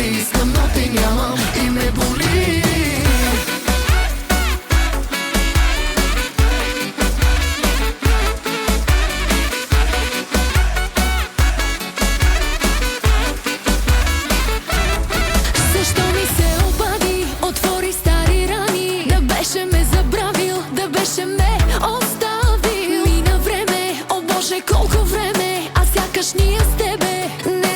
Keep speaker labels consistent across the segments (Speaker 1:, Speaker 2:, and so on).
Speaker 1: искам, но те нямам и ме боли.
Speaker 2: Защо ми се обади, отвори стари рани? Да беше ме забравил, да беше ме оставил. Мина време, о Боже, колко време, а сякаш ние с тебе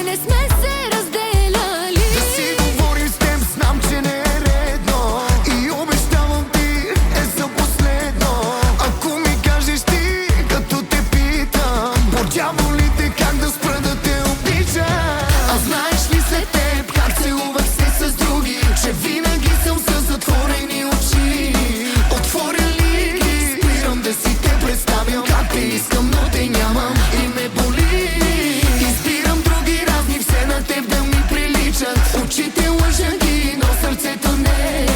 Speaker 2: не сме се разделяли.
Speaker 1: Да си говорим с теб, знам, че не е редно и обещавам ти е за последно. Ако ми кажеш ти, като те питам, по дяволите как да спра да те обичам. А знаеш ли след теб как целувах се с други, че винаги съм с затворени очи. Отворя ли ги, спирам да си те представям как те искам, но те нямам и ме боли. Избирам други разни, все на теб да ми приличат. Очите лъжа ги, но сърцето не.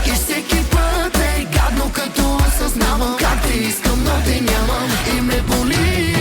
Speaker 1: И всеки път е гадно, като осъзнавам как те искам, но те нямам и ме боли.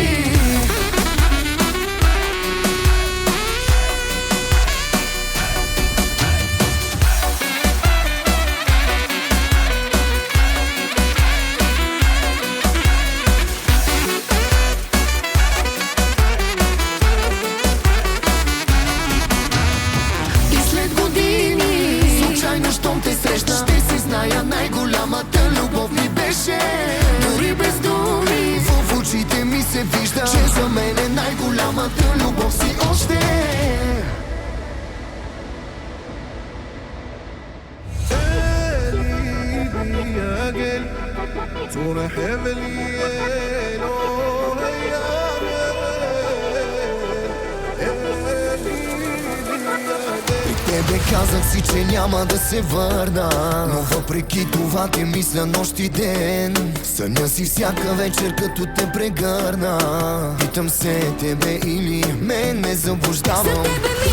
Speaker 1: И след години, случайно щом те срещна, ще си зная, най-голямата любов ми беше. Дори без думи, в очите ми се вижда, че за мен е най-голямата любов си още. Тебе казах си, че няма да се върна, но въпреки това те мисля нощ и ден. Съня си всяка вечер, като те прегърна. Питам се, тебе или мен ме заблуждавам.
Speaker 2: За тебе